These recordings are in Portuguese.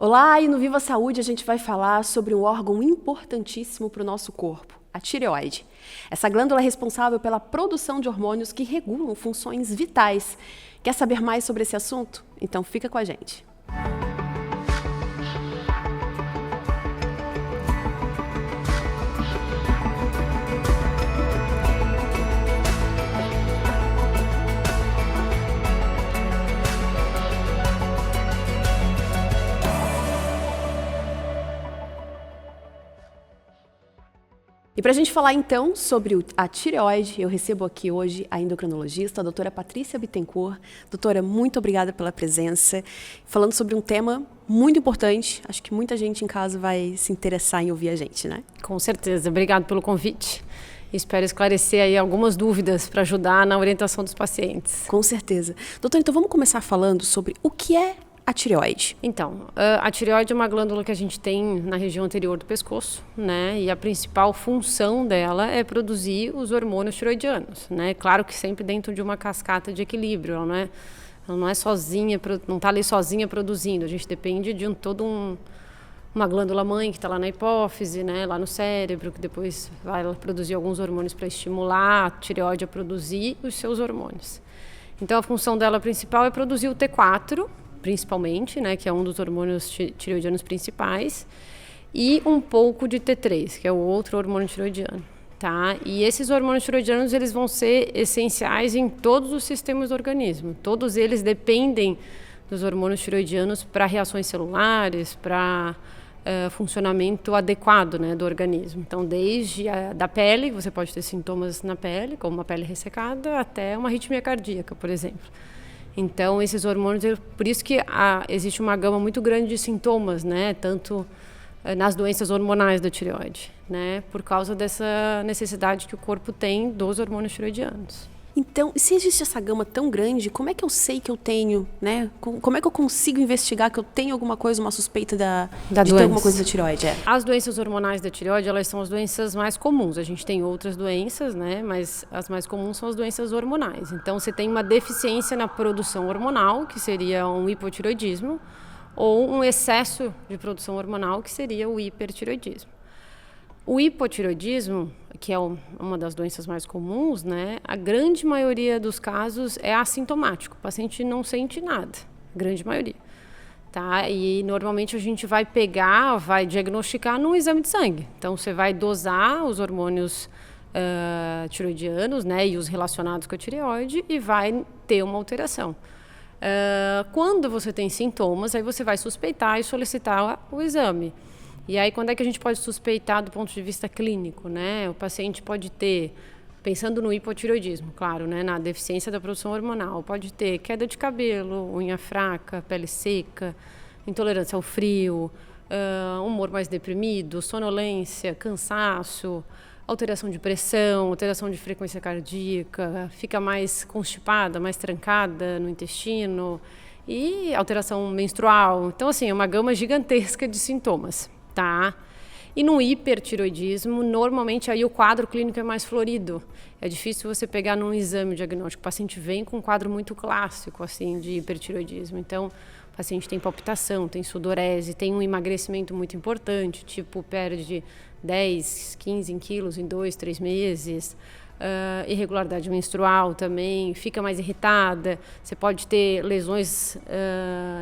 Olá, e no Viva Saúde a gente vai falar sobre um órgão importantíssimo para o nosso corpo, a tireoide. Essa glândula é responsável pela produção de hormônios que regulam funções vitais. Quer saber mais sobre esse assunto? Então fica com a gente. E para a gente falar então sobre a tireoide, eu recebo aqui hoje a endocrinologista, a doutora Patrícia Bittencourt. Doutora, muito obrigada pela presença, falando sobre um tema muito importante. Acho que muita gente em casa vai se interessar em ouvir a gente, né? Com certeza, obrigado pelo convite. Espero esclarecer aí algumas dúvidas para ajudar na orientação dos pacientes. Com certeza. Doutora, então vamos começar falando sobre o que é a tireoide. Então, a tireoide é uma glândula que a gente tem na região anterior do pescoço, né? E a principal função dela é produzir os hormônios tireoidianos, né? Claro que sempre dentro de uma cascata de equilíbrio, ela não é sozinha, não está ali sozinha produzindo. A gente depende de uma glândula mãe que está lá na hipófise, né? Lá no cérebro, que depois vai produzir alguns hormônios para estimular a tireoide a produzir os seus hormônios. Então, a função dela principal é produzir o T4, principalmente, né, que é um dos hormônios tireoidianos principais, e um pouco de T3, que é o outro hormônio tireoidiano, tá? E esses hormônios tireoidianos, eles vão ser essenciais em todos os sistemas do organismo. Todos eles dependem dos hormônios tireoidianos para reações celulares, para funcionamento adequado, né, do organismo. Então, desde da pele, você pode ter sintomas na pele, como uma pele ressecada, até uma arritmia cardíaca, por exemplo. Então, esses hormônios, por isso que existe uma gama muito grande de sintomas, né? Tanto nas doenças hormonais da tireoide, né? Por causa dessa necessidade que o corpo tem dos hormônios tireoidianos. Então, se existe essa gama tão grande, como é que eu sei que eu tenho, né? Como é que eu consigo investigar que eu tenho alguma coisa, uma suspeita de ter alguma coisa da tireoide? As doenças hormonais da tireoide, elas são as doenças mais comuns. A gente tem outras doenças, né? Mas as mais comuns são as doenças hormonais. Então, você tem uma deficiência na produção hormonal, que seria um hipotireoidismo, ou um excesso de produção hormonal, que seria o hipertireoidismo. O hipotireoidismo, que é uma das doenças mais comuns, né? A grande maioria dos casos é assintomático. O paciente não sente nada, a grande maioria. Tá? E normalmente a gente vai diagnosticar num exame de sangue. Então você vai dosar os hormônios tireoidianos, né? E os relacionados com a tireoide e vai ter uma alteração. Quando você tem sintomas, aí você vai suspeitar e solicitar o exame. E aí, quando é que a gente pode suspeitar do ponto de vista clínico, né? O paciente pode ter, pensando no hipotireoidismo, claro, né? Na deficiência da produção hormonal, pode ter queda de cabelo, unha fraca, pele seca, intolerância ao frio, humor mais deprimido, sonolência, cansaço, alteração de pressão, alteração de frequência cardíaca, fica mais constipada, mais trancada no intestino e alteração menstrual. Então, assim, é uma gama gigantesca de sintomas. Tá? E no hipertireoidismo, normalmente aí o quadro clínico é mais florido. É difícil você pegar num exame diagnóstico. O paciente vem com um quadro muito clássico assim, de hipertireoidismo. Então, o paciente tem palpitação, tem sudorese, tem um emagrecimento muito importante, tipo perde 10, 15 quilos em 2, 3 meses. Irregularidade menstrual também, fica mais irritada, você pode ter lesões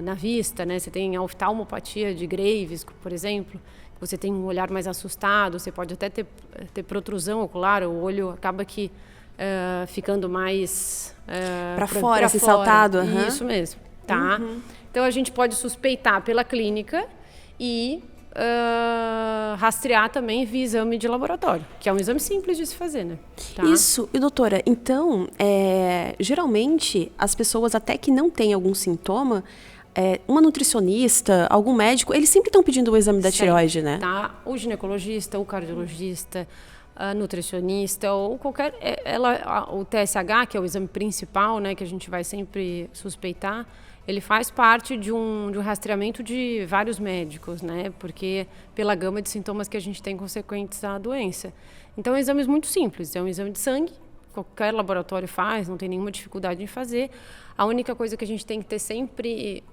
na vista, né? Você tem a oftalmopatia de Graves, por exemplo, você tem um olhar mais assustado, você pode até ter protrusão ocular, o olho acaba que ficando mais para fora, assim, saltado. Uhum. Isso mesmo, tá? Uhum. Então a gente pode suspeitar pela clínica e rastrear também via exame de laboratório, que é um exame simples de se fazer, né? Tá? Isso. E doutora, então, geralmente as pessoas até que não têm algum sintoma, uma nutricionista, algum médico, eles sempre estão pedindo o exame da tireoide, né? Tá? O ginecologista, o cardiologista, a nutricionista ou qualquer... o TSH, que é o exame principal, né, que a gente vai sempre suspeitar, ele faz parte de um rastreamento de vários médicos, né? Porque pela gama de sintomas que a gente tem consequentes à doença. Então, exames muito simples. É um exame de sangue, qualquer laboratório faz, não tem nenhuma dificuldade em fazer. A única coisa que a gente tem que ter sempre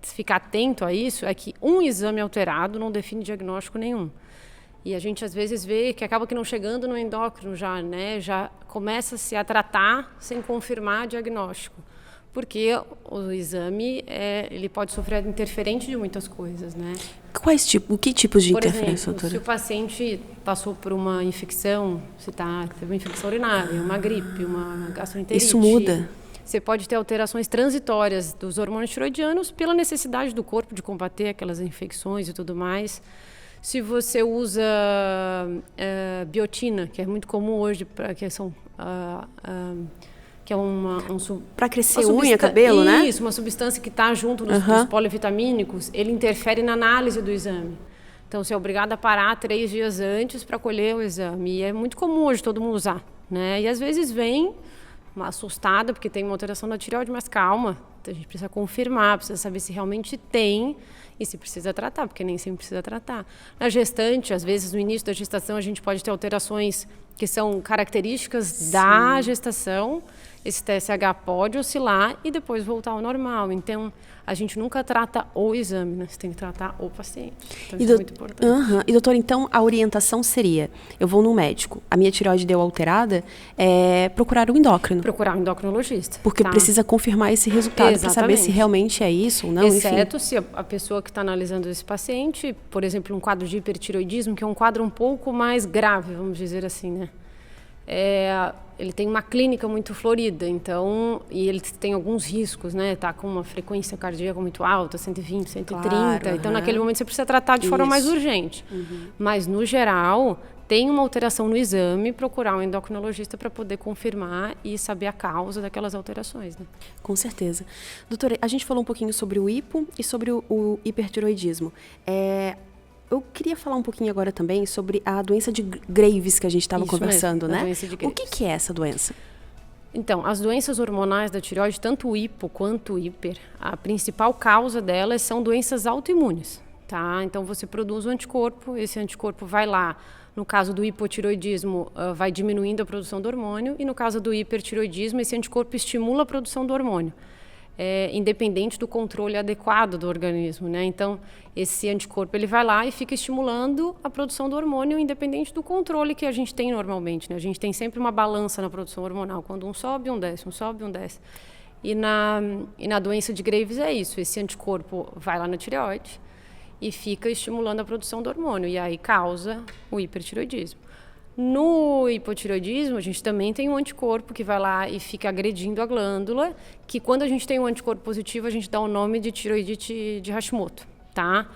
ficar atento a isso é que um exame alterado não define diagnóstico nenhum. E a gente às vezes vê que acaba que não chegando no endócrino já, né? Já começa-se a tratar sem confirmar diagnóstico. Porque o exame, ele pode sofrer interferente de muitas coisas, né? Que tipos de interferência, por exemplo, doutora? se o paciente passou por uma infecção, teve uma infecção urinária, uma gripe, uma gastroenterite... Isso muda? Você pode ter alterações transitórias dos hormônios tiroidianos pela necessidade do corpo de combater aquelas infecções e tudo mais. Se você usa biotina, que é muito comum hoje, que é para crescer unha, cabelo, né? Isso, uma substância que está junto dos polivitamínicos, ele interfere na análise do exame. Então, você é obrigado a parar 3 dias antes para colher o exame. E é muito comum hoje todo mundo usar, né? E às vezes vem uma assustada porque tem uma alteração da tireoide, mas calma, a gente precisa confirmar, precisa saber se realmente tem e se precisa tratar, porque nem sempre precisa tratar. Na gestante, às vezes no início da gestação a gente pode ter alterações que são características da gestação, esse TSH pode oscilar e depois voltar ao normal. Então, a gente nunca trata o exame, né? Você tem que tratar o paciente. Então, isso é muito importante. E, doutor, então, a orientação seria, eu vou no médico, a minha tireoide deu alterada, procurar um endócrino. Procurar um endocrinologista. Porque precisa confirmar esse resultado para saber se realmente é isso ou não. Exceto se a pessoa que está analisando esse paciente, por exemplo, um quadro de hipertireoidismo, que é um quadro um pouco mais grave, vamos dizer assim, né? Ele tem uma clínica muito florida, então, e ele tem alguns riscos, né? Tá com uma frequência cardíaca muito alta, 120, 130. Claro, então, naquele momento, você precisa tratar de forma mais urgente. Mas, no geral, tem uma alteração no exame, procurar um endocrinologista para poder confirmar e saber a causa daquelas alterações, né? Com certeza. Doutora, a gente falou um pouquinho sobre o hipo e sobre o hipertiroidismo. Eu queria falar um pouquinho agora também sobre a doença de Graves que a gente estava conversando, né? O que é essa doença? Então, as doenças hormonais da tireoide, tanto o hipo quanto o hiper, a principal causa delas são doenças autoimunes, tá? Então, você produz um anticorpo, esse anticorpo vai lá, no caso do hipotireoidismo, vai diminuindo a produção do hormônio, e no caso do hipertireoidismo, esse anticorpo estimula a produção do hormônio. Independente do controle adequado do organismo, né? Então, esse anticorpo ele vai lá e fica estimulando a produção do hormônio, independente do controle que a gente tem normalmente, né? A gente tem sempre uma balança na produção hormonal, quando um sobe, um desce, um sobe, um desce. E na doença de Graves é isso, esse anticorpo vai lá na tireoide e fica estimulando a produção do hormônio, e aí causa o hipertireoidismo. No hipotireoidismo, a gente também tem um anticorpo que vai lá e fica agredindo a glândula, que quando a gente tem um anticorpo positivo, a gente dá o nome de tireoidite de Hashimoto, tá?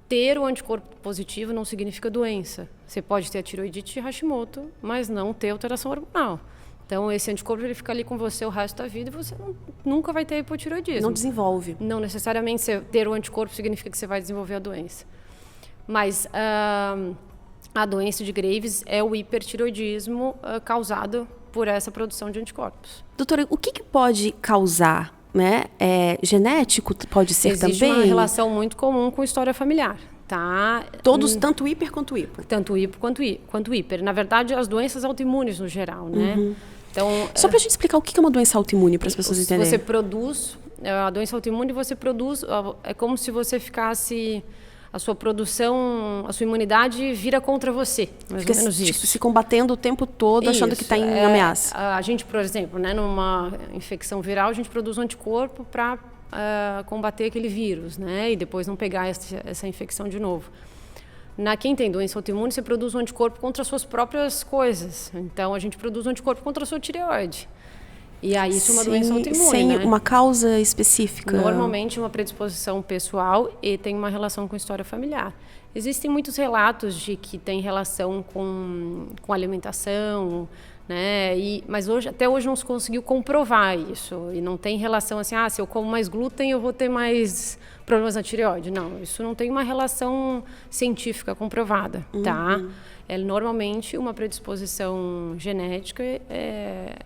Ter o anticorpo positivo não significa doença. Você pode ter a tireoidite de Hashimoto, mas não ter alteração hormonal. Então, esse anticorpo ele fica ali com você o resto da vida e você nunca vai ter hipotireoidismo. Não desenvolve. Não necessariamente ter o anticorpo significa que você vai desenvolver a doença. Mas... a doença de Graves é o hipertireoidismo causado por essa produção de anticorpos. Doutora, o que pode causar, né? Genético pode ser também? Existe uma relação muito comum com história familiar, tá? Todos, tanto hiper quanto hipo? Tanto hipo quanto hiper. Na verdade, as doenças autoimunes no geral, né? Então, só para a gente explicar o que é uma doença autoimune para as pessoas entenderem. Você produz, a doença autoimune você produz, é como se você ficasse... A sua produção, a sua imunidade vira contra você, mais ou menos isso. Se combatendo o tempo todo, achando que está em ameaça. A gente, por exemplo, né, numa infecção viral, a gente produz um anticorpo para combater aquele vírus, né, e depois não pegar essa infecção de novo. Quem tem doença autoimune, você produz um anticorpo contra as suas próprias coisas. Então, a gente produz um anticorpo contra a sua tireoide. E aí isso é uma doença autoimune, sem né? uma causa específica. Normalmente uma predisposição pessoal e tem uma relação com história familiar. Existem muitos relatos de que tem relação com alimentação, né? Mas até hoje não se conseguiu comprovar isso. E não tem relação assim, se eu como mais glúten eu vou ter mais problemas na tireoide. Não, isso não tem uma relação científica comprovada, tá? É normalmente uma predisposição genética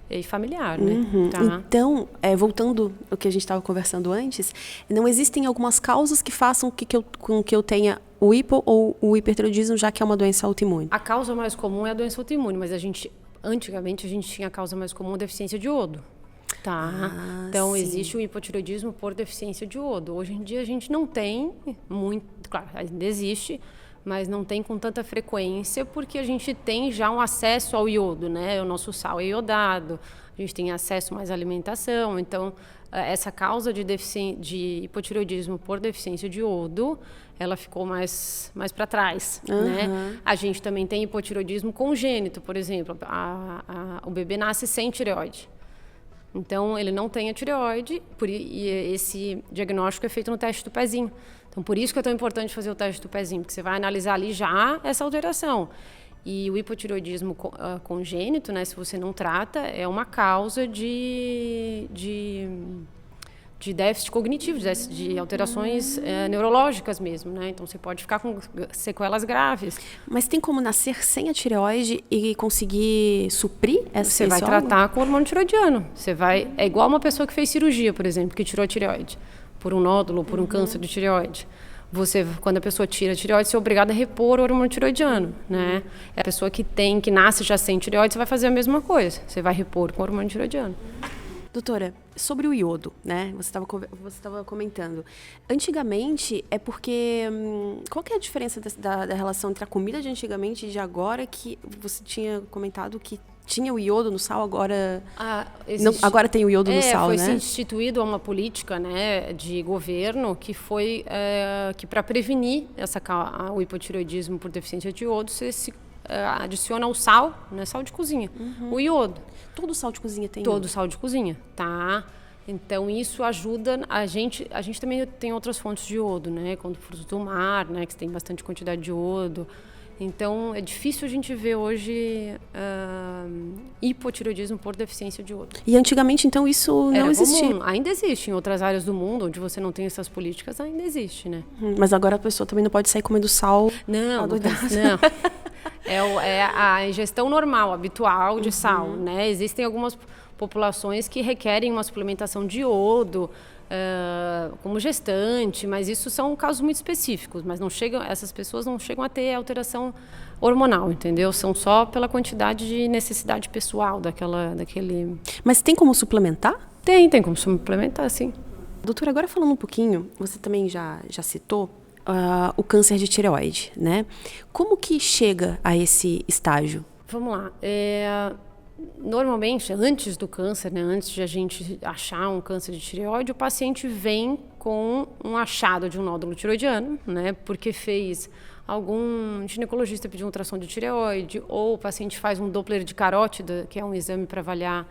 e familiar, né? Tá? Então, voltando ao que a gente estava conversando antes, não existem algumas causas que façam com que eu tenha o hipo ou o hipertireoidismo, já que é uma doença autoimune? A causa mais comum é a doença autoimune, mas antigamente a gente tinha a causa mais comum, deficiência de iodo. Tá? Então, existe o hipotireoidismo por deficiência de iodo. Hoje em dia, a gente não tem muito... Claro, ainda existe, mas não tem com tanta frequência, porque a gente tem já um acesso ao iodo, né? O nosso sal é iodado, a gente tem acesso mais à alimentação. Então, essa causa de hipotireoidismo por deficiência de iodo, ela ficou mais para trás, né? A gente também tem hipotireoidismo congênito, por exemplo. O bebê nasce sem tireoide. Então, ele não tem a tireoide, e esse diagnóstico é feito no teste do pezinho. Então, por isso que é tão importante fazer o teste do pezinho, porque você vai analisar ali já essa alteração. E o hipotireoidismo congênito, né, se você não trata, é uma causa de déficit cognitivo, de alterações neurológicas mesmo, né? Então, você pode ficar com sequelas graves. Mas tem como nascer sem a tireoide e conseguir suprir essa? Você vai tratar com hormônio tireoidiano. É igual uma pessoa que fez cirurgia, por exemplo, que tirou a tireoide por um nódulo, por um câncer de tireoide. Quando a pessoa tira a tireoide, você é obrigado a repor o hormônio tireoidiano, né? A pessoa que nasce já sem tireoide, você vai fazer a mesma coisa. Você vai repor com o hormônio tireoidiano. Doutora, sobre o iodo, né? Você estava comentando. Antigamente, é porque... qual que é a diferença da relação entre a comida de antigamente e de agora, que você tinha comentado que tinha o iodo no sal, agora... agora tem o iodo no sal, né? Foi instituído uma política, né, de governo que foi que para prevenir o hipotireoidismo por deficiência de iodo, você adiciona o sal, né, sal de cozinha, o iodo. Todo sal de cozinha tem Todo iodo? Sal de cozinha, tá? Então, isso ajuda a gente também tem outras fontes de iodo, né? Quando frutos do mar, né? Que tem bastante quantidade de iodo. Então, é difícil a gente ver hoje hipotireoidismo por deficiência de iodo. E antigamente, então, isso não existia? Comum. Ainda existe em outras áreas do mundo, onde você não tem essas políticas, ainda existe, né? Mas agora a pessoa também não pode sair comendo sal. Não. É a ingestão normal, habitual de sal, né? Existem algumas populações que requerem uma suplementação de iodo, como gestante, mas isso são casos muito específicos, mas essas pessoas não chegam a ter alteração hormonal, entendeu? São só pela quantidade de necessidade pessoal daquele... Mas tem como suplementar? Tem como suplementar, sim. Doutora, agora falando um pouquinho, você também já citou o câncer de tireoide, né? Como que chega a esse estágio? Vamos lá. Normalmente, antes do câncer, né, antes de a gente achar um câncer de tireoide, o paciente vem com um achado de um nódulo tireoidiano, né, porque algum ginecologista pediu um ultrassom de tireoide, ou o paciente faz um Doppler de carótida, que é um exame para avaliar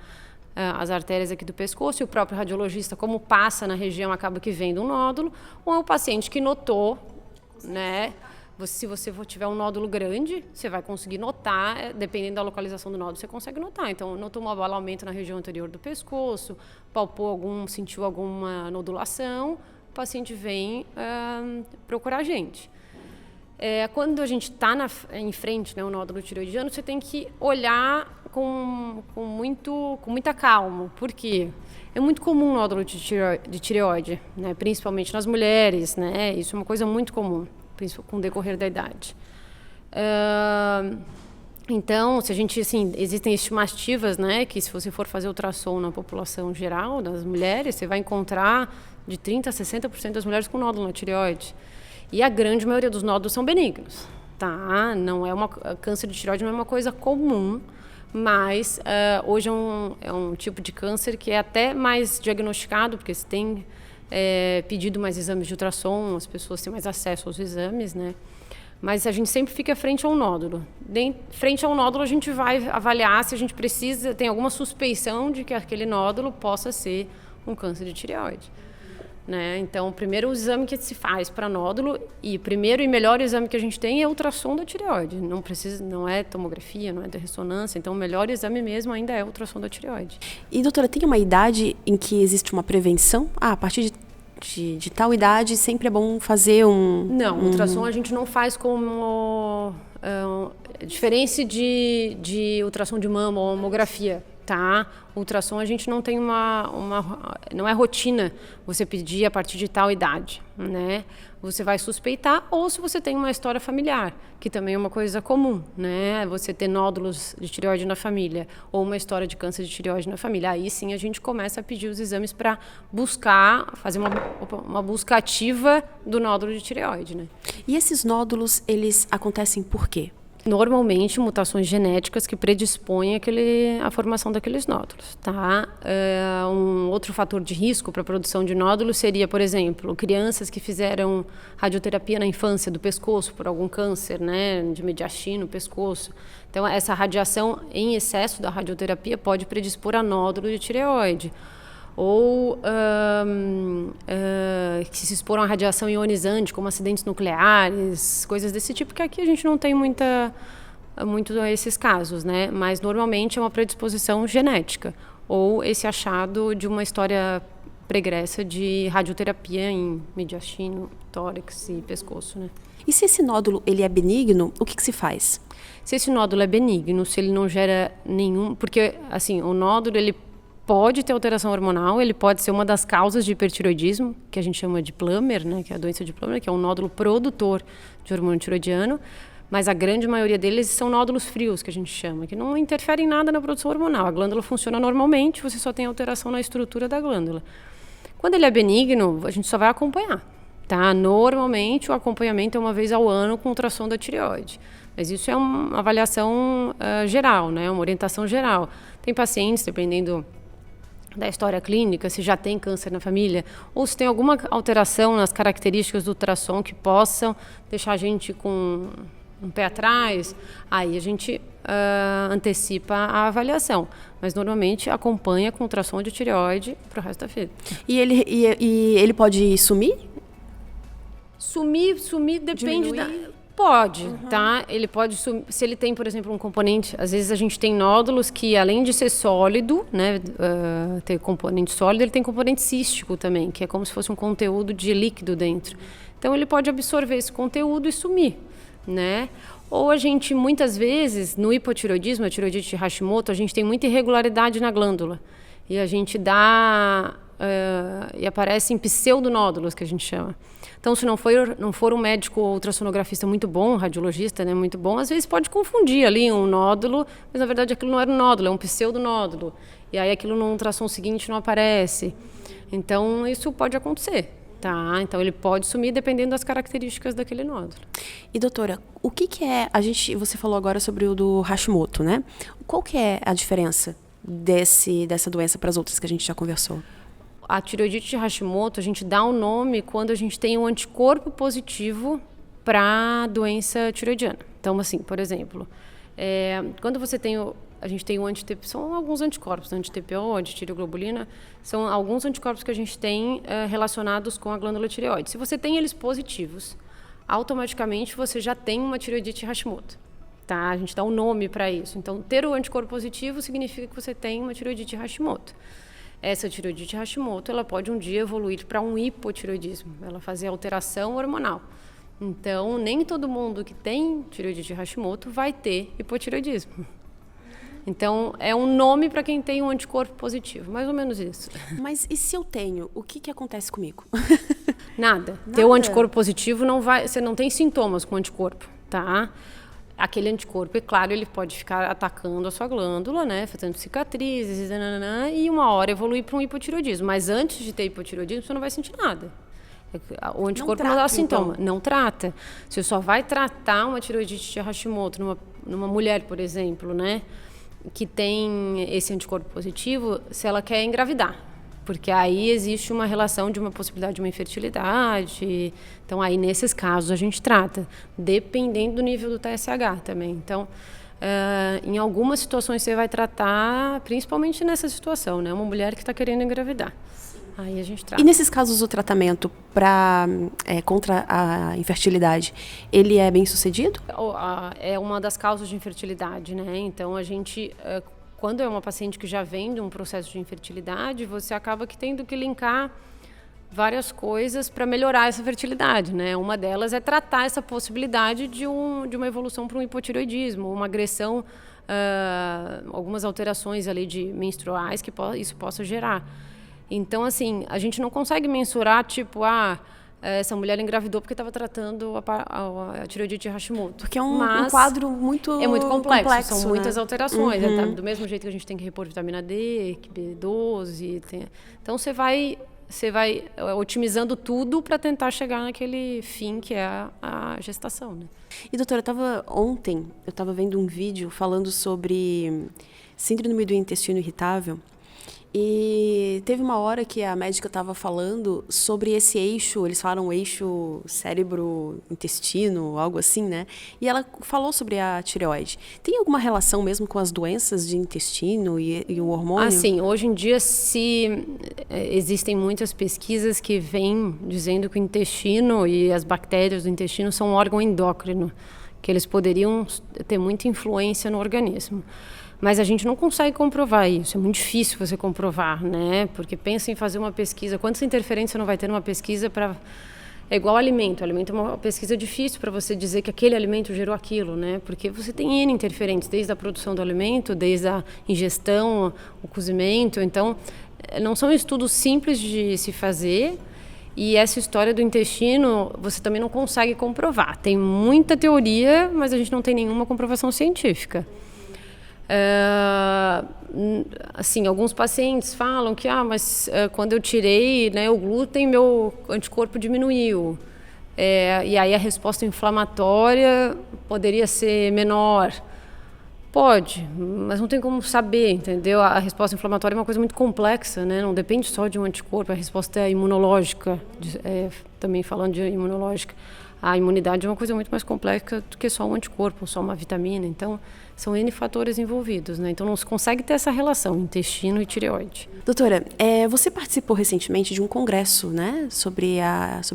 as artérias aqui do pescoço, e o próprio radiologista, como passa na região, acaba que vendo um nódulo, ou é o paciente que notou, né? Se você tiver um nódulo grande, você vai conseguir notar, dependendo da localização do nódulo, você consegue notar. Então, notou um abalamento na região anterior do pescoço, sentiu alguma nodulação, o paciente vem procurar a gente. Quando a gente está em frente, né, o nódulo tireoidiano, você tem que olhar com muita calma. Por quê? É muito comum o nódulo de tireoide, né, principalmente nas mulheres, né? Isso é uma coisa muito comum, com o decorrer da idade. Então, existem estimativas, né, que se você for fazer ultrassom na população geral, das mulheres, você vai encontrar de 30% a 60% das mulheres com nódulo na tireoide. E a grande maioria dos nódulos são benignos, tá? Câncer de tireoide não é uma coisa comum, mas hoje é um tipo de câncer que é até mais diagnosticado, porque se tem pedido mais exames de ultrassom, as pessoas têm mais acesso aos exames, né? Mas a gente sempre fica frente ao nódulo. Frente ao nódulo, a gente vai avaliar se a gente tem alguma suspeição de que aquele nódulo possa ser um câncer de tireoide. Né? Então, o primeiro exame que se faz para nódulo, e o primeiro e melhor exame que a gente tem é o ultrassom da tireoide. Não é tomografia, não é da ressonância. Então, o melhor exame mesmo ainda é o ultrassom da tireoide. E, doutora, tem uma idade em que existe uma prevenção? A partir de tal idade sempre é bom fazer Não, ultrassom a gente não faz como diferença de ultrassom de mama ou mamografia. tá? Ultrassom a gente não tem não é rotina você pedir a partir de tal idade, né? Você vai suspeitar, ou se você tem uma história familiar, que também é uma coisa comum, né? Você ter nódulos de tireoide na família, ou uma história de câncer de tireoide na família. Aí sim a gente começa a pedir os exames para fazer uma busca ativa do nódulo de tireoide, né? E esses nódulos, eles acontecem por quê? Normalmente, mutações genéticas que predispõem a formação daqueles nódulos, tá? Um outro fator de risco para a produção de nódulos seria, por exemplo, crianças que fizeram radioterapia na infância do pescoço por algum câncer, né, de mediastino, pescoço. Então, essa radiação em excesso da radioterapia pode predispor a nódulo de tireoide. Ou que se exporam à radiação ionizante, como acidentes nucleares, coisas desse tipo, que aqui a gente não tem muito esses casos, né? Mas normalmente é uma predisposição genética, ou esse achado de uma história pregressa de radioterapia em mediastino, tórax e pescoço, né? E se esse nódulo ele é benigno, o que se faz? Se esse nódulo é benigno, se ele não gera nenhum... Porque, assim, o nódulo, ele pode ter alteração hormonal, ele pode ser uma das causas de hipertiroidismo, que a gente chama de Plummer, né, que é a doença de Plummer, que é um nódulo produtor de hormônio tiroidiano, mas a grande maioria deles são nódulos frios, que a gente chama, que não interferem em nada na produção hormonal. A glândula funciona normalmente, você só tem alteração na estrutura da glândula. Quando ele é benigno, a gente só vai acompanhar, tá? Normalmente, o acompanhamento é uma vez ao ano com ultrassom da tireoide. Mas isso é uma avaliação geral, né, uma orientação geral. Tem pacientes, dependendo da história clínica, se já tem câncer na família, ou se tem alguma alteração nas características do ultrassom que possam deixar a gente com um pé atrás, aí a gente antecipa a avaliação. Mas normalmente acompanha com ultrassom de tireoide para o resto da vida. E ele pode sumir? Sumir depende Pode, tá? Ele pode sumir. Se ele tem, por exemplo, um componente... Às vezes a gente tem nódulos que, além de ser sólido, né, ter componente sólido, ele tem componente cístico também, que é como se fosse um conteúdo de líquido dentro. Então, ele pode absorver esse conteúdo e sumir, né? Ou a gente, muitas vezes, no hipotireoidismo, a tireoidite de Hashimoto, a gente tem muita irregularidade na glândula. E a gente e aparecem pseudonódulos, que a gente chama. Então, se não for um médico ou ultrassonografista muito bom, um radiologista, né, muito bom, às vezes pode confundir ali um nódulo, mas na verdade aquilo não era um nódulo, é um pseudonódulo. E aí aquilo no ultrassom seguinte não aparece. Então, isso pode acontecer, tá? Então, ele pode sumir dependendo das características daquele nódulo. E, doutora, o que é... Você falou agora sobre o do Hashimoto, né? Qual que é a diferença dessa doença para as outras que a gente já conversou? A tireoidite de Hashimoto, a gente dá um nome quando a gente tem um anticorpo positivo para a doença tireoidiana. Então, assim, por exemplo, quando você tem a gente tem são alguns anticorpos, anti-TPO, anti-tireoglobulina, são alguns anticorpos que a gente tem relacionados com a glândula tireoide. Se você tem eles positivos, automaticamente você já tem uma tireoidite Hashimoto. Tá? A gente dá um nome para isso. Então, ter o anticorpo positivo significa que você tem uma tireoidite Hashimoto. Essa tireoidite Hashimoto, ela pode um dia evoluir para um hipotireoidismo, ela fazer alteração hormonal. Então, nem todo mundo que tem tireoidite Hashimoto vai ter hipotireoidismo. Então, é um nome para quem tem um anticorpo positivo, mais ou menos isso. Mas e se eu tenho, o que acontece comigo? Nada. Ter o anticorpo positivo, você não tem sintomas com o anticorpo, tá? Aquele anticorpo, é claro, ele pode ficar atacando a sua glândula, né, fazendo cicatrizes, e uma hora evoluir para um hipotireoidismo. Mas antes de ter hipotireoidismo, você não vai sentir nada. O anticorpo não dá sintoma. Então. Não trata. Você só vai tratar uma tireoidite de Hashimoto numa mulher, por exemplo, né, que tem esse anticorpo positivo, se ela quer engravidar. Porque aí existe uma relação de uma possibilidade de uma infertilidade. Então, aí, nesses casos, a gente trata, dependendo do nível do TSH também. Então, em algumas situações, você vai tratar, principalmente nessa situação, né? Uma mulher que está querendo engravidar. Aí a gente trata. E nesses casos, o tratamento contra a infertilidade, ele é bem sucedido? É uma das causas de infertilidade, né? Então, a gente... Quando é uma paciente que já vem de um processo de infertilidade, você acaba tendo que linkar várias coisas para melhorar essa fertilidade, né? Uma delas é tratar essa possibilidade de uma evolução para um hipotireoidismo, uma agressão algumas alterações ali de menstruais que isso possa gerar. Então, assim, a gente não consegue mensurar, tipo, essa mulher engravidou porque estava tratando a tireoidite Hashimoto. Porque é um quadro muito complexo, são muitas alterações. Uhum. Do mesmo jeito que a gente tem que repor vitamina D, B12. Então, você vai otimizando tudo para tentar chegar naquele fim que é a gestação, né? E, doutora, ontem eu estava vendo um vídeo falando sobre síndrome do intestino irritável. E teve uma hora que a médica estava falando sobre esse eixo, eles falam eixo cérebro-intestino, algo assim, né? E ela falou sobre a tireoide. Tem alguma relação mesmo com as doenças de intestino e o hormônio? Sim. Hoje em dia existem muitas pesquisas que vêm dizendo que o intestino e as bactérias do intestino são um órgão endócrino, que eles poderiam ter muita influência no organismo. Mas a gente não consegue comprovar isso, é muito difícil você comprovar, né? Porque pensa em fazer uma pesquisa, quantas interferências você não vai ter numa pesquisa para... É igual alimento é uma pesquisa difícil para você dizer que aquele alimento gerou aquilo, né? Porque você tem N interferentes, desde a produção do alimento, desde a ingestão, o cozimento. Então, não são estudos simples de se fazer. E essa história do intestino, você também não consegue comprovar. Tem muita teoria, mas a gente não tem nenhuma comprovação científica. Assim, alguns pacientes falam que mas quando eu tirei, né, o glúten, meu anticorpo diminuiu. E aí a resposta inflamatória poderia ser menor. Pode, mas não tem como saber, entendeu? A resposta inflamatória é uma coisa muito complexa, né? Não depende só de um anticorpo, a resposta é imunológica, também falando de imunológica. A imunidade é uma coisa muito mais complexa do que só um anticorpo, só uma vitamina. Então, são N fatores envolvidos, né? Então, não se consegue ter essa relação, intestino e tireoide. Doutora, você participou recentemente de um congresso, né, sobre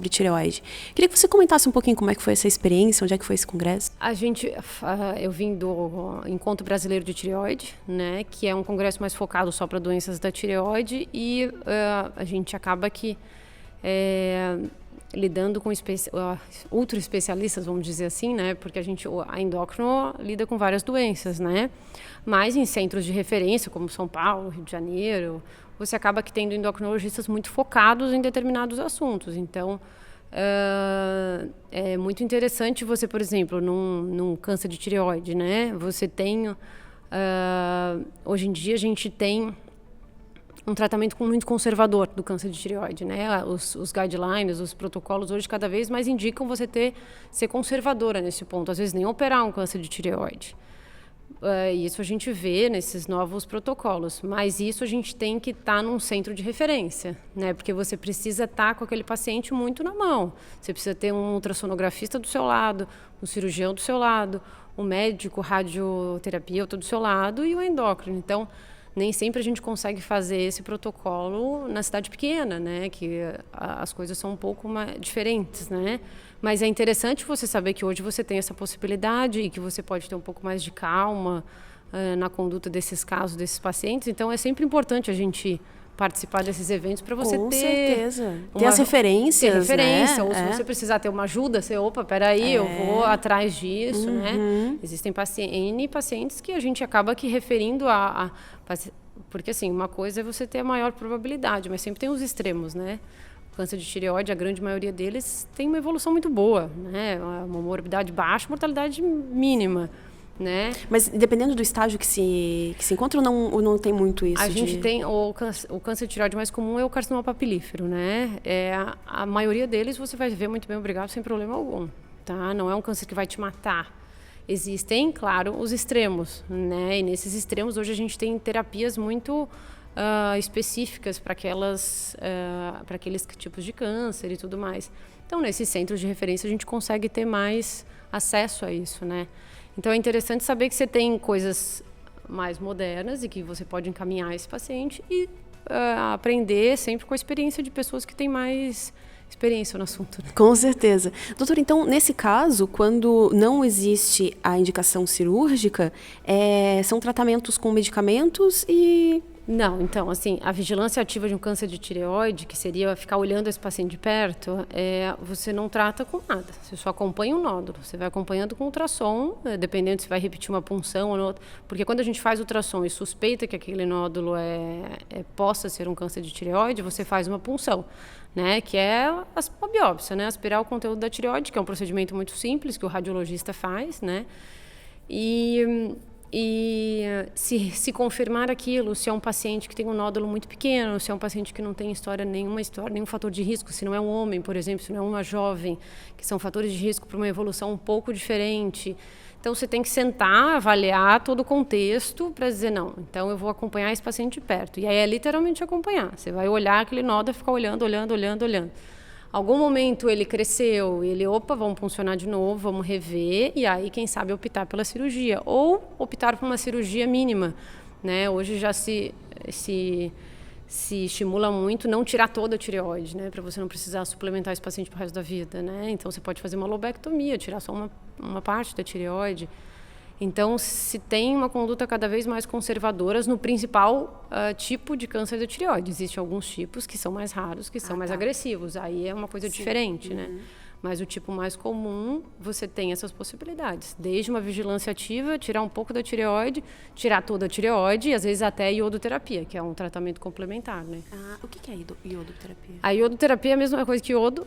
tireoide. Queria que você comentasse um pouquinho como é que foi essa experiência, onde é que foi esse congresso? Eu vim do Encontro Brasileiro de Tireoide, né, que é um congresso mais focado só para doenças da tireoide, e a gente acaba que... lidando com ultra especialistas, vamos dizer assim, né? Porque a endócrino lida com várias doenças, né? Mas em centros de referência, como São Paulo, Rio de Janeiro, você acaba que tendo endocrinologistas muito focados em determinados assuntos. Então, é muito interessante você, por exemplo, num câncer de tireoide, né? Você tem... hoje em dia a gente tem um tratamento muito conservador do câncer de tireoide, né? Os guidelines, os protocolos hoje cada vez mais indicam você ser conservadora nesse ponto, às vezes nem operar um câncer de tireoide. Isso a gente vê nesses novos protocolos, mas isso a gente tem que estar num centro de referência, né? Porque você precisa estar com aquele paciente muito na mão. Você precisa ter um ultrassonografista do seu lado, um cirurgião do seu lado, um médico, radioterapeuta do seu lado e o endócrino. Então, nem sempre a gente consegue fazer esse protocolo na cidade pequena, né? Que as coisas são um pouco mais diferentes, né? Mas é interessante você saber que hoje você tem essa possibilidade e que você pode ter um pouco mais de calma na conduta desses casos, desses pacientes. Então, é sempre importante a gente participar desses eventos para você Com certeza. Ter as referências, ter referência, né? Ou se você precisar ter uma ajuda, peraí, eu vou atrás disso, né? Existem N pacientes que a gente acaba aqui referindo porque, assim, uma coisa é você ter a maior probabilidade, mas sempre tem os extremos, né? O câncer de tireoide, a grande maioria deles tem uma evolução muito boa, né? Uma morbidade baixa, mortalidade mínima, né? Mas dependendo do estágio que se encontra ou não tem muito isso? A gente tem o câncer de tireoide mais comum é o carcinoma papilífero, né? A maioria deles você vai ver muito bem, obrigado, sem problema algum, tá? Não é um câncer que vai te matar. Existem, claro, os extremos, né? E nesses extremos hoje a gente tem terapias muito específicas para aqueles tipos de câncer e tudo mais. Então, nesses centros de referência a gente consegue ter mais acesso a isso, né? Então, é interessante saber que você tem coisas mais modernas e que você pode encaminhar esse paciente e aprender sempre com a experiência de pessoas que têm mais experiência no assunto. Né? Com certeza. Doutora, então, nesse caso, quando não existe a indicação cirúrgica, são tratamentos com medicamentos e Não, então, assim, a vigilância ativa de um câncer de tireoide, que seria ficar olhando esse paciente de perto, você não trata com nada, você só acompanha o nódulo, você vai acompanhando com ultrassom, dependendo se vai repetir uma punção ou não, porque quando a gente faz ultrassom e suspeita que aquele nódulo possa ser um câncer de tireoide, você faz uma punção, né, que é a biópsia, né, aspirar o conteúdo da tireoide, que é um procedimento muito simples, que o radiologista faz, né, e se confirmar aquilo, se é um paciente que tem um nódulo muito pequeno, se é um paciente que não tem nenhum fator de risco, se não é um homem, por exemplo, se não é uma jovem, que são fatores de risco para uma evolução um pouco diferente. Então, você tem que sentar, avaliar todo o contexto para dizer, não, então eu vou acompanhar esse paciente de perto. E aí é literalmente acompanhar. Você vai olhar aquele nódulo e ficar olhando. Algum momento ele cresceu, vamos funcionar de novo, vamos rever, e aí, quem sabe, optar pela cirurgia. Ou optar por uma cirurgia mínima, né? Hoje já se estimula muito não tirar toda a tireoide, né? Para você não precisar suplementar esse paciente para o resto da vida, né? Então, você pode fazer uma lobectomia, tirar só uma parte da tireoide. Então, se tem uma conduta cada vez mais conservadora no principal tipo de câncer da tireoide. Existem alguns tipos que são mais raros, que são mais agressivos. Aí é uma coisa diferente, né? Mas o tipo mais comum, você tem essas possibilidades. Desde uma vigilância ativa, tirar um pouco da tireoide, tirar toda a tireoide e, às vezes, até iodoterapia, que é um tratamento complementar, né? O que é iodoterapia? A iodoterapia é a mesma coisa que iodo,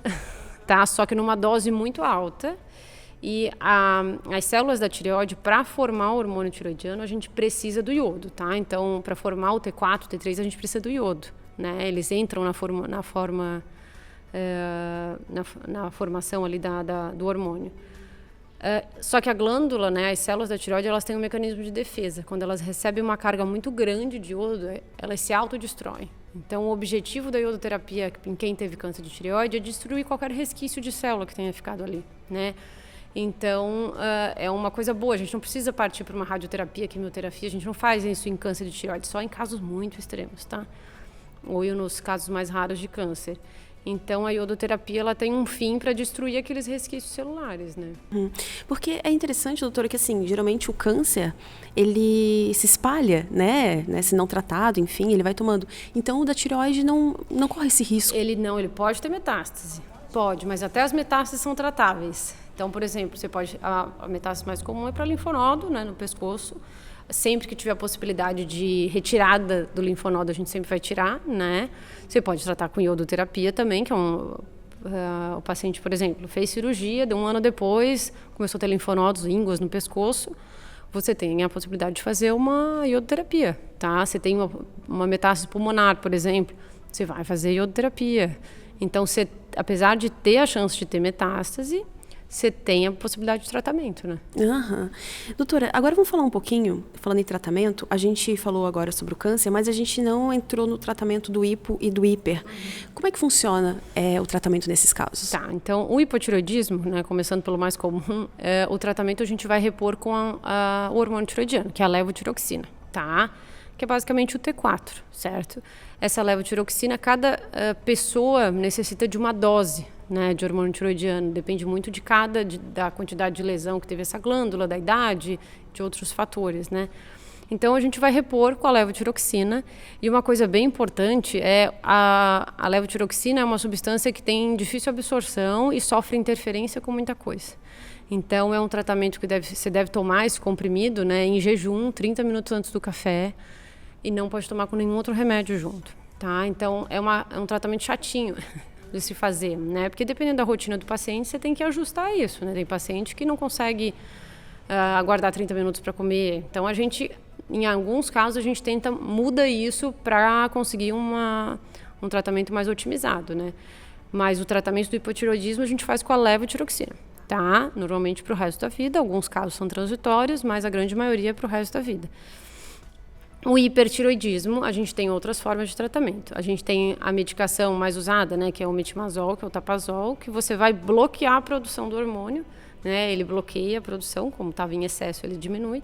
tá? Só que numa dose muito alta. E as células da tireoide, para formar o hormônio tireoidiano, a gente precisa do iodo, tá? Então, para formar o T4, o T3, a gente precisa do iodo, né? Eles entram na formação ali do hormônio. Só que a glândula, né, as células da tireoide, elas têm um mecanismo de defesa. Quando elas recebem uma carga muito grande de iodo, elas se autodestroem. Então, o objetivo da iodoterapia em quem teve câncer de tireoide é destruir qualquer resquício de célula que tenha ficado ali, né? Então, é uma coisa boa. A gente não precisa partir para uma radioterapia, quimioterapia. A gente não faz isso em câncer de tireoide, só em casos muito extremos, tá? Ou nos casos mais raros de câncer. Então, a iodoterapia, ela tem um fim para destruir aqueles resquícios celulares, né? Porque é interessante, doutora, que assim, geralmente o câncer, ele se espalha, né? Se não tratado, enfim, ele vai tomando. Então, o da tireoide não corre esse risco. Ele pode ter metástase. Pode, mas até as metástases são tratáveis. Então, por exemplo, a metástase mais comum é para linfonodo, né, no pescoço. Sempre que tiver a possibilidade de retirada do linfonodo, a gente sempre vai tirar, né? Você pode tratar com iodoterapia também, que é o paciente, por exemplo, fez cirurgia, um ano depois, começou a ter linfonodos, ínguas no pescoço. Você tem a possibilidade de fazer uma iodoterapia, tá? Você tem uma metástase pulmonar, por exemplo, você vai fazer iodoterapia. Então, apesar de ter a chance de ter metástase, você tem a possibilidade de tratamento, né? Doutora, agora vamos falar um pouquinho, falando em tratamento, a gente falou agora sobre o câncer, mas a gente não entrou no tratamento do hipo e do hiper. Como é que funciona o tratamento nesses casos? Tá, então o hipotireoidismo, né, começando pelo mais comum, o tratamento a gente vai repor com o hormônio tireoidiano, que é a levotiroxina, tá? Que é basicamente o T4, certo? Essa levotiroxina, cada pessoa necessita de uma dose, né, de hormônio tireoidiano. Depende muito da quantidade de lesão que teve essa glândula, da idade, de outros fatores, né? Então, a gente vai repor com a levotiroxina. E uma coisa bem importante é a levotiroxina é uma substância que tem difícil absorção e sofre interferência com muita coisa. Então, é um tratamento que você deve tomar esse comprimido, né, em jejum, 30 minutos antes do café, e não pode tomar com nenhum outro remédio junto, tá? Então, é um tratamento chatinho de se fazer, né? Porque dependendo da rotina do paciente, você tem que ajustar isso, né? Tem paciente que não consegue aguardar 30 minutos para comer. Então, em alguns casos, a gente muda isso para conseguir um tratamento mais otimizado, né? Mas o tratamento do hipotireoidismo a gente faz com a levotiroxina, tá? Normalmente para o resto da vida. Alguns casos são transitórios, mas a grande maioria é para o resto da vida. O hipertireoidismo, a gente tem outras formas de tratamento. A gente tem a medicação mais usada, né, que é o metimazol, que é o tapazol, que você vai bloquear a produção do hormônio, né, ele bloqueia a produção, como estava em excesso, ele diminui.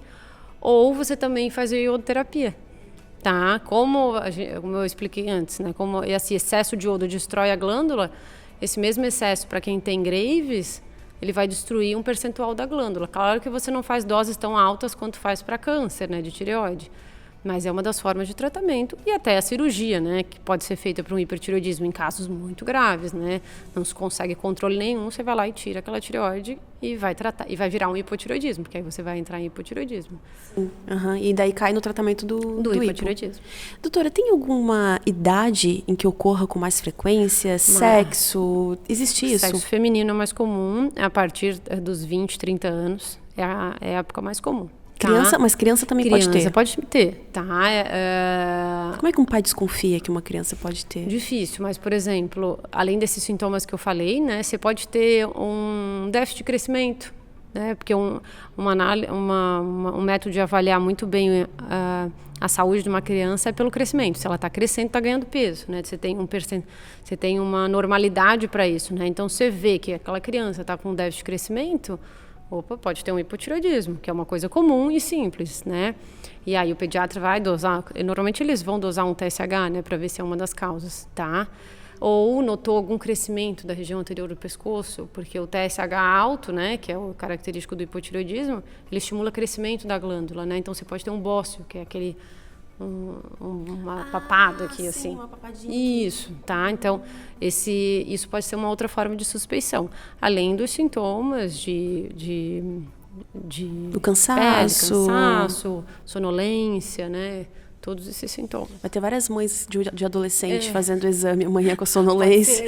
Ou você também faz a iodoterapia, tá? Como eu expliquei antes, né, como esse excesso de iodo destrói a glândula, esse mesmo excesso para quem tem Graves, ele vai destruir um percentual da glândula. Claro que você não faz doses tão altas quanto faz para câncer, né, de tireoide. Mas é uma das formas de tratamento e até a cirurgia, né, que pode ser feita para um hipertireoidismo em casos muito graves, né, não se consegue controle nenhum, você vai lá e tira aquela tireoide e vai tratar, e vai virar um hipotireoidismo, porque aí você vai entrar em hipotireoidismo. Sim. E daí cai no tratamento do hipotireoidismo. Doutora, tem alguma idade em que ocorra com mais frequência? Sexo? Existe isso? Sexo feminino é mais comum, a partir dos 20, 30 anos, é a época mais comum. Criança, mas criança também pode ter? Criança pode ter, tá? Como é que um pai desconfia que uma criança pode ter? Difícil, mas, por exemplo, além desses sintomas que eu falei, né, você pode ter um déficit de crescimento, né? Porque um método de avaliar muito bem a saúde de uma criança é pelo crescimento. Se ela está crescendo, está ganhando peso, né? Você tem uma normalidade para isso, né? Então, você vê que aquela criança está com um déficit de crescimento, pode ter um hipotireoidismo, que é uma coisa comum e simples, né? E aí o pediatra vai dosar, normalmente eles vão dosar um TSH, né, para ver se é uma das causas, tá? Ou notou algum crescimento da região anterior do pescoço, porque o TSH alto, né, que é o característico do hipotireoidismo, ele estimula o crescimento da glândula, né? Então você pode ter um bócio, que é aquele uma papada aqui, sim, assim. Uma papadinha. Isso, tá? Então, isso pode ser uma outra forma de suspeição. Além dos sintomas do cansaço, sonolência, né? Todos esses sintomas. Vai ter várias mães de adolescente fazendo o exame amanhã com sonolência.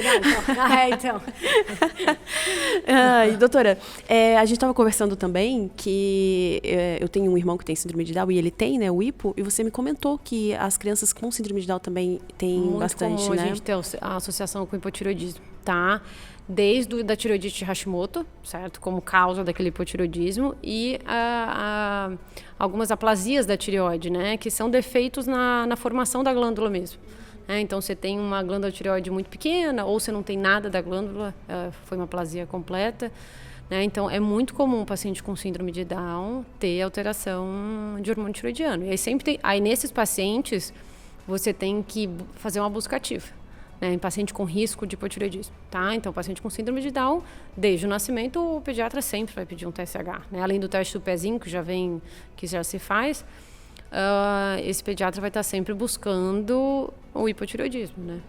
Então. E, doutora, a gente estava conversando também que eu tenho um irmão que tem síndrome de Down e ele tem, né, o hipo, e você me comentou que as crianças com síndrome de Down também têm muito bastante, comum, né? A gente ter a associação com o hipotireoidismo, tá? Desde da tireoidite de Hashimoto, certo? Como causa daquele hipotireoidismo e algumas aplasias da tireoide, né? Que são defeitos na formação da glândula mesmo. Então, você tem uma glândula tireoide muito pequena ou você não tem nada da glândula, foi uma aplasia completa. Né? Então, é muito comum um paciente com síndrome de Down ter alteração de hormônio tireoidiano. E aí nesses pacientes, você tem que fazer uma busca ativa. Em paciente com risco de hipotireoidismo, tá? Então, paciente com síndrome de Down, desde o nascimento, o pediatra sempre vai pedir um TSH, né? Além do teste do pezinho, que já se faz, esse pediatra vai estar sempre buscando o hipotireoidismo, né?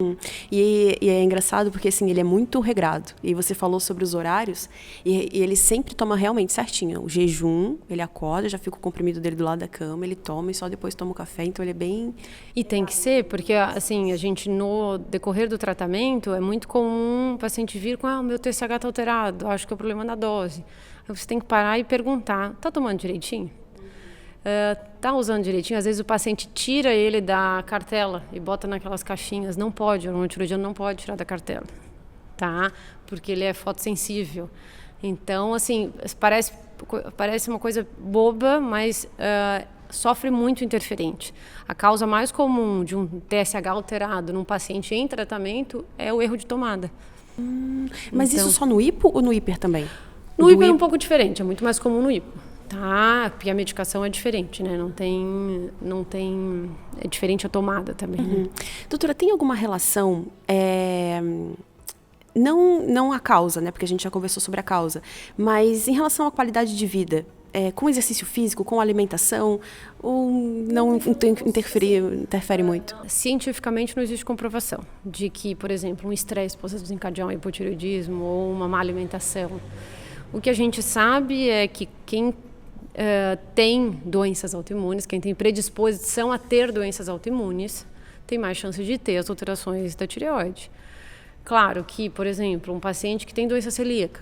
E é engraçado porque, assim, ele é muito regrado. E você falou sobre os horários, e ele sempre toma realmente certinho. O jejum, ele acorda, já fica o comprimido dele do lado da cama, ele toma e só depois toma o café, então ele é bem... E tem que ser, porque, assim, a gente, no decorrer do tratamento, é muito comum o paciente vir com, meu TSH está alterado, acho que é o problema da dose. Aí você tem que parar e perguntar, tá tomando direitinho? Tá usando direitinho? Às vezes o paciente tira ele da cartela e bota naquelas caixinhas. Não pode, o hormônio tireoidiano não pode tirar da cartela, tá? Porque ele é fotossensível. Então, assim, parece uma coisa boba, mas sofre muito interferente. A causa mais comum de um TSH alterado num paciente em tratamento é o erro de tomada. Mas então, isso só no hipo ou no hiper também? No hiper é um pouco diferente, é muito mais comum no hipo. Tá, porque a medicação é diferente, né? Não tem é diferente a tomada também, né? Doutora, tem alguma relação, não a causa, né? Porque a gente já conversou sobre a causa, mas em relação à qualidade de vida, com exercício físico, com alimentação, ou não interfere muito? Cientificamente não existe comprovação de que, por exemplo, um estresse possa desencadear um hipotireoidismo ou uma má alimentação. O que a gente sabe é que quem tem doenças autoimunes, quem tem predisposição a ter doenças autoimunes, tem mais chance de ter as alterações da tireoide. Claro que, por exemplo, um paciente que tem doença celíaca,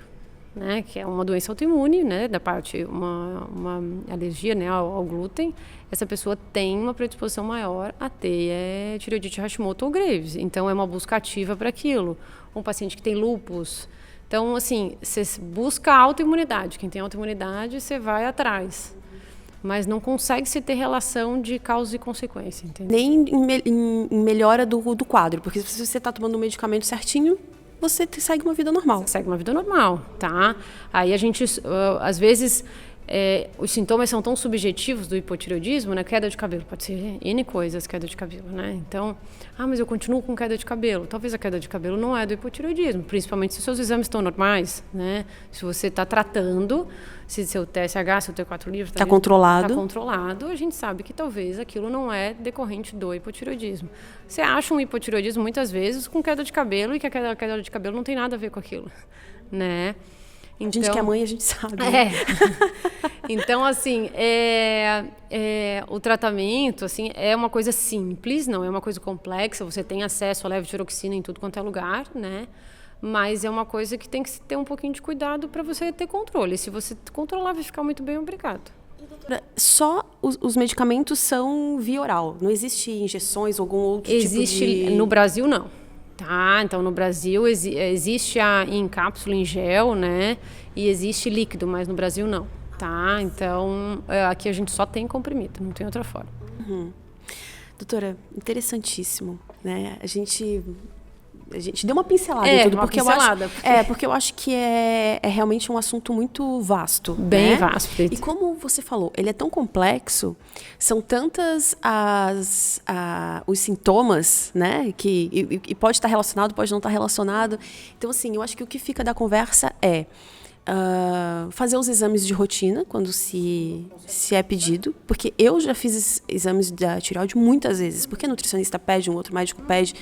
né, que é uma doença autoimune, né, da parte, uma alergia, né, ao glúten, essa pessoa tem uma predisposição maior a ter tireoidite Hashimoto ou Graves. Então, é uma busca ativa para aquilo. Um paciente que tem lúpus. Então, assim, você busca a autoimunidade. Quem tem autoimunidade, você vai atrás. Mas não consegue se ter relação de causa e consequência, entendeu? Nem em melhora do quadro, porque se você está tomando o medicamento certinho, você segue uma vida normal. Segue uma vida normal, tá? Aí a gente, às vezes, os sintomas são tão subjetivos do hipotireoidismo, né? Queda de cabelo, pode ser N coisas, queda de cabelo, né? Então, mas eu continuo com queda de cabelo. Talvez a queda de cabelo não é do hipotireoidismo, principalmente se seus exames estão normais, né? Se você está tratando, se seu TSH, seu T4 livre está controlado. Está controlado, a gente sabe que talvez aquilo não é decorrente do hipotireoidismo. Você acha um hipotireoidismo muitas vezes com queda de cabelo e que a queda de cabelo não tem nada a ver com aquilo, né? Então, a gente que é mãe, a gente sabe. Então, assim, o tratamento, assim, é uma coisa simples, não é uma coisa complexa. Você tem acesso a levotiroxina em tudo quanto é lugar, né? Mas é uma coisa que tem que ter um pouquinho de cuidado para você ter controle. Se você controlar, vai ficar muito bem, obrigado. E, doutora, só os medicamentos são via oral? Não existe injeções ou algum outro tipo de... No Brasil, não. Tá, então no Brasil existe em cápsula, em gel, né? E existe líquido, mas no Brasil não, tá? Então aqui a gente só tem comprimido, não tem outra forma. Doutora, interessantíssimo, né? A gente deu uma pincelada em tudo, porque eu acho que é realmente um assunto muito vasto. Bem né? vasto. E como você falou, ele é tão complexo, são tantas os sintomas, né? E pode estar relacionado, pode não estar relacionado. Então, assim, eu acho que o que fica da conversa é fazer os exames de rotina quando se é pedido, porque eu já fiz exames da tireoide muitas vezes, porque a nutricionista pede, um outro médico pede,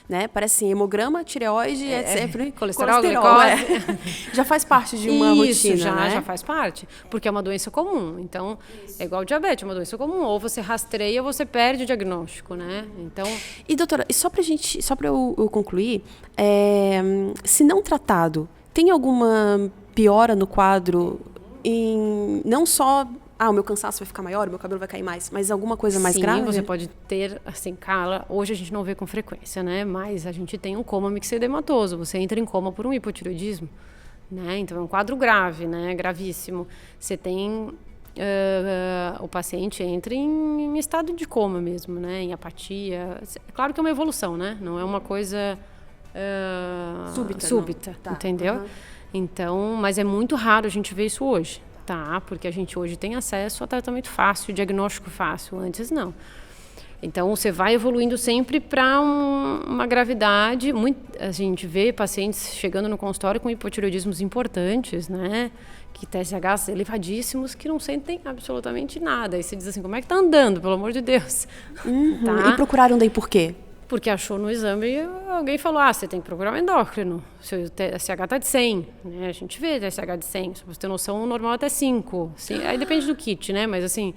né? Parece assim, hemograma, tireoide, etc. Colesterol, glicose. Já faz parte de uma rotina, já faz parte, porque é uma doença comum. Então, é igual o diabetes, é uma doença comum. Ou você rastreia ou você perde o diagnóstico, né? Então... E, doutora, só para eu concluir, se não tratado, tem alguma piora no quadro não só o meu cansaço vai ficar maior, o meu cabelo vai cair mais, mas alguma coisa mais grave? Sim, você pode ter, assim, Carla, hoje a gente não vê com frequência, né? Mas a gente tem um coma mixedematoso, você entra em coma por um hipotireoidismo, né? Então é um quadro grave, né? Gravíssimo. Você tem... o paciente entra em estado de coma mesmo, né? Em apatia. Claro que é uma evolução, né? Não é uma coisa súbita, entendeu? Uhum. Então, mas é muito raro a gente ver isso hoje, tá? Porque a gente hoje tem acesso a tratamento fácil, diagnóstico fácil, antes não. Então, você vai evoluindo sempre para uma gravidade. A gente vê pacientes chegando no consultório com hipotireoidismos importantes, né? Que TSHs elevadíssimos que não sentem absolutamente nada. Aí você diz assim, como é que tá andando, pelo amor de Deus? Tá? E procuraram daí por quê? Porque achou no exame, alguém falou, você tem que procurar um endócrino, seu TSH está de 100, né? A gente vê TSH de 100, só para você ter noção, o normal é até 5. Assim, aí depende do kit, né? Mas assim,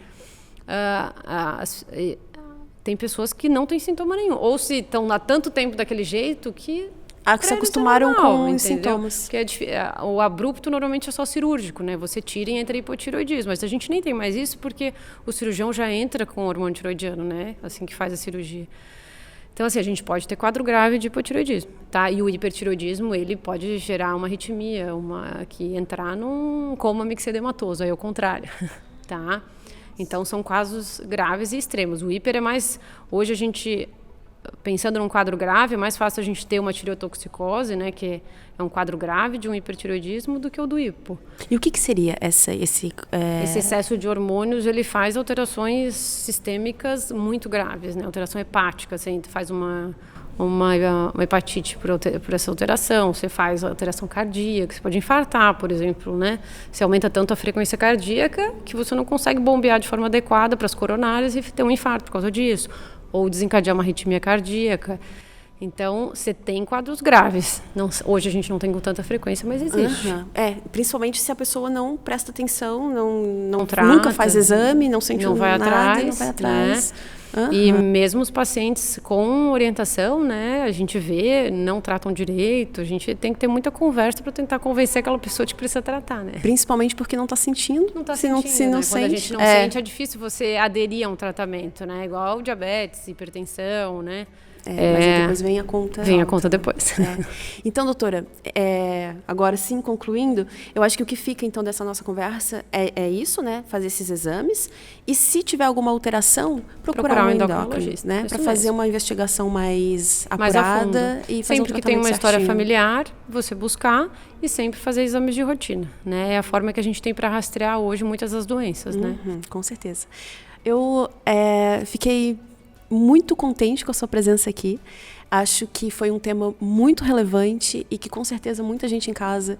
tem pessoas que não têm sintoma nenhum, ou se estão há tanto tempo daquele jeito que... que se acostumaram com os sintomas. Porque o abrupto normalmente é só cirúrgico, né? Você tira e entra em hipotireoidismo, mas a gente nem tem mais isso porque o cirurgião já entra com hormônio tiroidiano, né? Assim que faz a cirurgia. Então, assim, a gente pode ter quadro grave de hipotireoidismo, tá? E o hipertireoidismo, ele pode gerar uma arritmia, que entrar num coma mixedematoso, aí é o contrário, tá? Então, são casos graves e extremos. O hiper é mais... Hoje, a gente, pensando num quadro grave, é mais fácil a gente ter uma tireotoxicose, né? Que é um quadro grave de um hipertireoidismo do que o do hipo. E o que seria esse excesso de hormônios? Ele faz alterações sistêmicas muito graves, né? Alteração hepática, você faz uma hepatite por essa alteração, você faz alteração cardíaca, você pode infartar, por exemplo, né? Você aumenta tanto a frequência cardíaca que você não consegue bombear de forma adequada para as coronárias e ter um infarto por causa disso, ou desencadear uma arritmia cardíaca. Então, você tem quadros graves. Hoje a gente não tem com tanta frequência, mas existe. Principalmente se a pessoa não presta atenção, não trata, nunca faz exame, não sente não vai nada, atrás, não vai atrás. Né? E mesmo os pacientes com orientação, né, a gente vê, não tratam direito, a gente tem que ter muita conversa para tentar convencer aquela pessoa de que precisa tratar, né? Principalmente porque não está sentindo. Não está sentindo, né? Não Quando sente, a gente não sente, é difícil você aderir a um tratamento, né? Igual diabetes, hipertensão, né? Mas aí depois vem a conta. Vem a conta depois. Então, doutora, agora sim, concluindo, eu acho que o que fica, então, dessa nossa conversa é isso, né? Fazer esses exames. E se tiver alguma alteração, procurar um endocrinologista, né? Para fazer uma investigação mais apurada e fazer sempre que tem uma história familiar, você buscar e sempre fazer exames de rotina, né? É a forma que a gente tem para rastrear hoje muitas das doenças, né? Com certeza. Eu fiquei muito contente com a sua presença aqui. Acho que foi um tema muito relevante e que com certeza muita gente em casa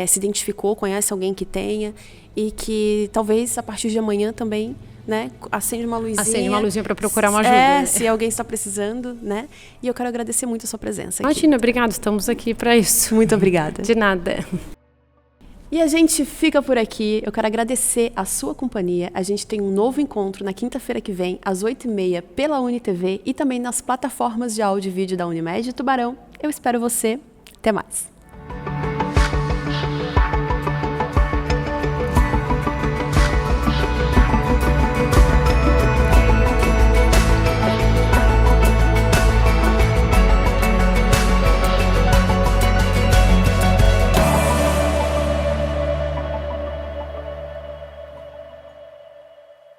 se identificou, conhece alguém que tenha e que talvez a partir de amanhã também, né, acende uma luzinha para procurar uma ajuda. Né? Se alguém está precisando, né? E eu quero agradecer muito a sua presença aqui. Imagina, obrigada, estamos aqui para isso. Muito obrigada. De nada. E a gente fica por aqui. Eu quero agradecer a sua companhia. A gente tem um novo encontro na quinta-feira que vem, às 8h30, pela UniTV e também nas plataformas de áudio e vídeo da Unimed Tubarão. Eu espero você. Até mais.